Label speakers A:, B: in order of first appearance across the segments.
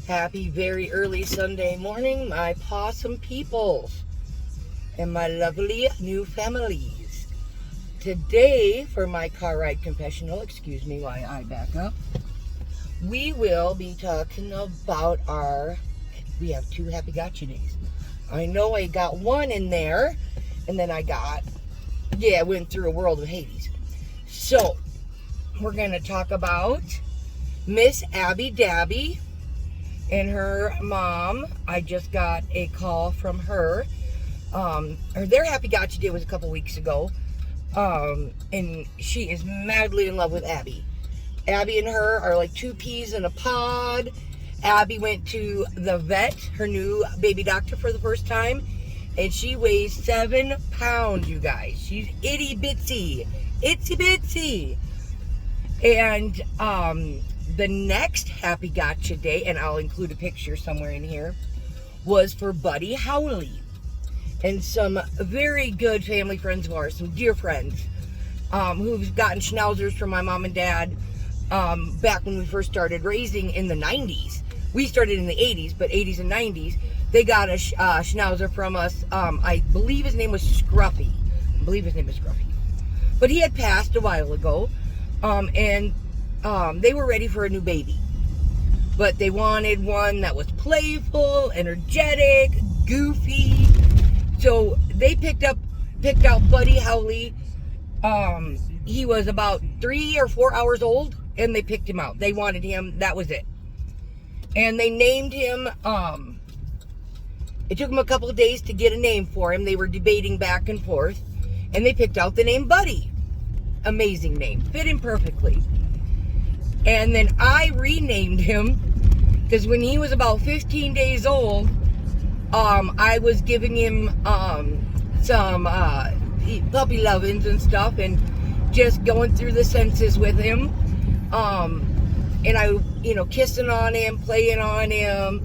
A: Happy very early Sunday morning, my possum peoples and my lovely new families. Today, for my car ride confessional, excuse me while I back up, we will be talking about we have 2 Happy Gotcha days. I know I got one in there, and then I went through a world of Hades. So, we're going to talk about Miss Abby Dabby and her mom. I just got a call from her. Their Happy Gotcha Day was a couple weeks ago. And she is madly in love with Abby. Abby and her are like 2 peas in a pod. Abby went to the vet, her new baby doctor, for the first time. And she weighs 7 pounds, you guys. She's itty bitsy. Itsy bitsy. And, the next Happy Gotcha Day, and I'll include a picture somewhere in here, was for Buddy Howley and some very good family friends of ours, some dear friends, who've gotten schnauzers from my mom and dad back when we first started raising in the 90s. We started in the 80s, but 80s and 90s, they got a schnauzer from us. I believe his name was Scruffy. But he had passed a while ago, and they were ready for a new baby, but they wanted one that was playful, energetic, goofy. So they picked out Buddy Howley. He was about 3 or 4 hours old, and they picked him out. They wanted him. That was it. And they named him. It took them a couple of days to get a name for him. They were debating back and forth, and they picked out the name Buddy. Amazing name, fit him perfectly. And then I renamed him because when he was about 15 days old, I was giving him some puppy lovings and stuff, and just going through the senses with him. And I, kissing on him, playing on him,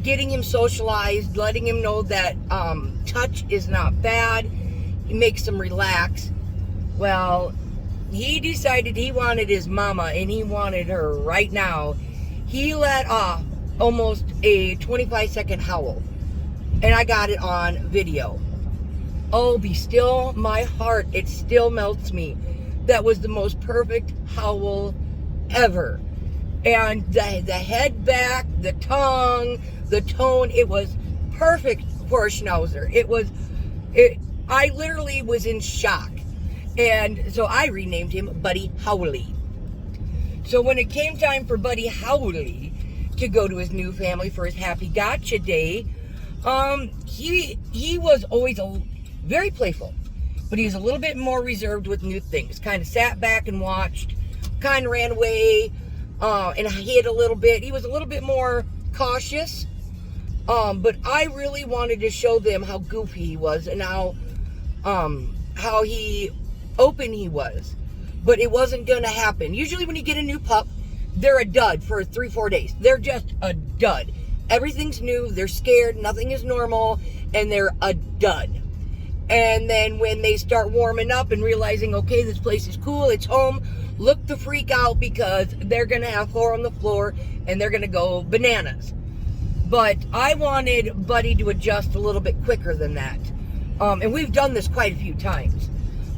A: getting him socialized, letting him know that touch is not bad. It makes him relax. Well, he decided he wanted his mama, and he wanted her right now. He let off almost a 25-second howl, and I got it on video. Oh, be still my heart. It still melts me. That was the most perfect howl ever. And the head back, the tongue, the tone, it was perfect for a schnauzer. I literally was in shock. And so I renamed him Buddy Howley. So when it came time for Buddy Howley to go to his new family for his Happy Gotcha Day, he was always very playful, but he was a little bit more reserved with new things. Kind of sat back and watched, kind of ran away, and hid a little bit. He was a little bit more cautious, but I really wanted to show them how goofy he was and how open he was. But it wasn't going to happen. Usually when you get a new pup, they're a dud for 3-4 days. They're just a dud. Everything's new. They're scared. Nothing is normal. And they're a dud. And then when they start warming up and realizing, okay, this place is cool, it's home, look the freak out, because they're going to have 4 on the floor and they're going to go bananas. But I wanted Buddy to adjust a little bit quicker than that. And we've done this quite a few times.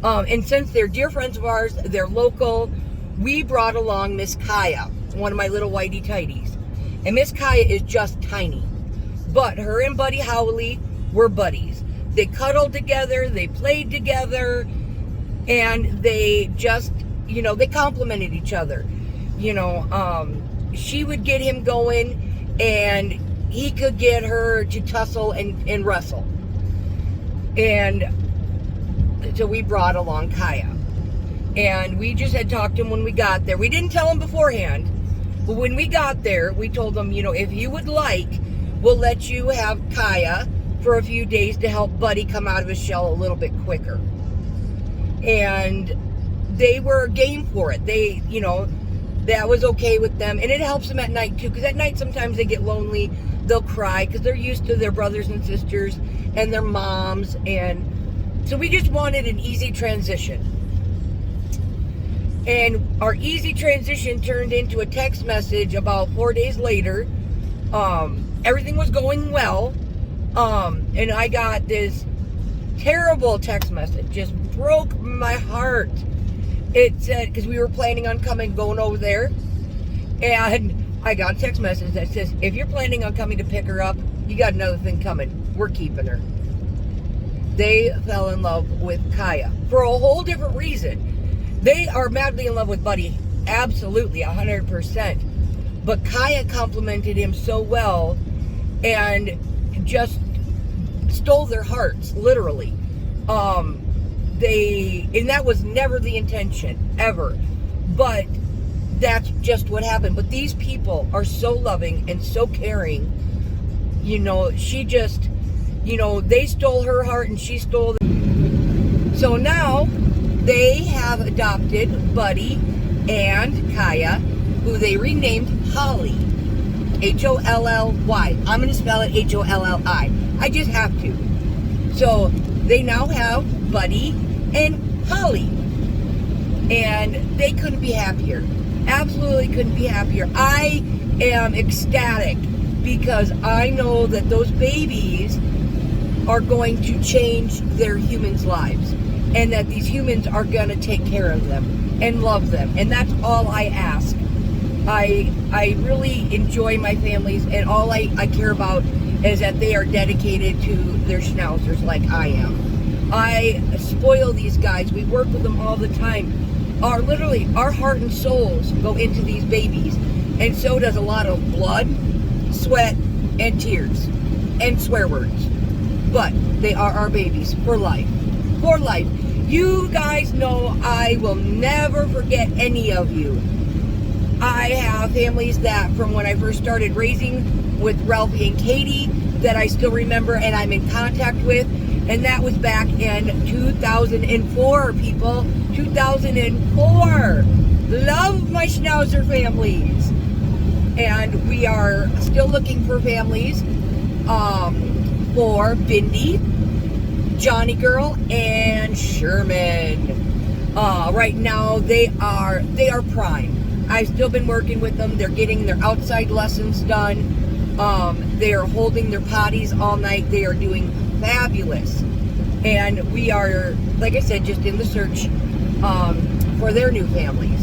A: And since they're dear friends of ours, they're local, we brought along Miss Kaya, one of my little whitey tighties. And Miss Kaya is just tiny. But her and Buddy Howley were buddies. They cuddled together, they played together, and they just, they complimented each other. She would get him going, and he could get her to tussle and wrestle. And so we brought along Kaya. And we just had talked to him when we got there. We didn't tell him beforehand, but when we got there, we told him, if you would like, we'll let you have Kaya for a few days to help Buddy come out of his shell a little bit quicker. And they were game for it. They, that was okay with them. And it helps them at night too, because at night sometimes they get lonely. They'll cry because they're used to their brothers and sisters and their moms. And so we just wanted an easy transition. And our easy transition turned into a text message about 4 days later. Everything was going well. And I got this terrible text message. Just broke my heart. It said, because we were planning on going over there. And I got a text message that says, if you're planning on coming to pick her up, you got another thing coming. We're keeping her. They fell in love with Kaya for a whole different reason. They are madly in love with Buddy, absolutely, 100%. But Kaya complimented him so well and just stole their hearts, literally. And that was never the intention, ever. But that's just what happened. But these people are so loving and so caring. You know, she just, you know, they stole her heart and she stole them. So now they have adopted Buddy and Kaya, who they renamed Holly. Holly. I'm going to spell it Holli. I just have to. So they now have Buddy and Holly. And they couldn't be happier. Absolutely couldn't be happier. I am ecstatic because I know that those babies are going to change their humans' lives. And that these humans are going to take care of them and love them. And that's all I ask. I really enjoy my families, and all I care about is that they are dedicated to their schnauzers like I am. I spoil these guys. We work with them all the time. Our heart and souls go into these babies, and so does a lot of blood, sweat, and tears, and swear words. But they are our babies for life. For life. You guys know I will never forget any of you. I have families that from when I first started raising with Ralphie and Katie that I still remember and I'm in contact with. And that was back in 2004, people. 2004. Love my Schnauzer families. And we are still looking for families for Bindi, Johnny Girl, and Sherman. Right now they are prime. I've still been working with them. They're getting their outside lessons done. They are holding their potties all night. They are doing fabulous. And we are, like I said, just in the search for their new families.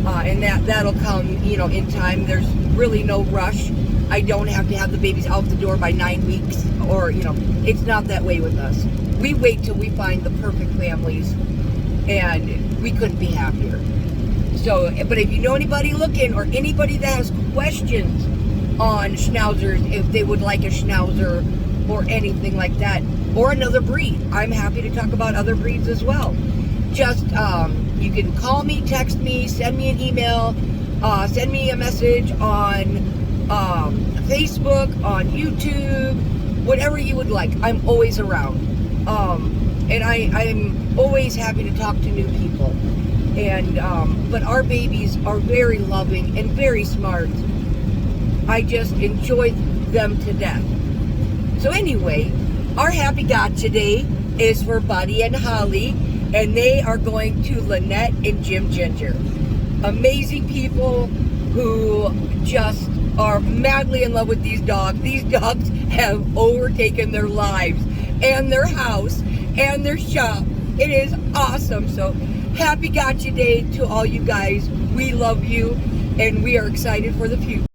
A: And that'll come, you know, in time. There's really no rush. I don't have to have the babies out the door by 9 weeks, or, you know, it's not that way with us. We wait till we find the perfect families, and we couldn't be happier. So, but if you know anybody looking, or anybody that has questions on schnauzers, if they would like a schnauzer or anything like that, or another breed, I'm happy to talk about other breeds as well. Just, you can call me, text me, send me an email, send me a message on Facebook, on YouTube, whatever you would like. I'm always around. And I'm always happy to talk to new people. And but our babies are very loving and very smart. I just enjoy them to death. So anyway, our happy gotcha day is for Buddy and Holly, and they are going to Lynette and Jim Ginger. Amazing people who just are madly in love with these dogs. These dogs have overtaken their lives and their house and their shop. It is awesome. So happy gotcha day to all you guys. We love you, and we are excited for the future.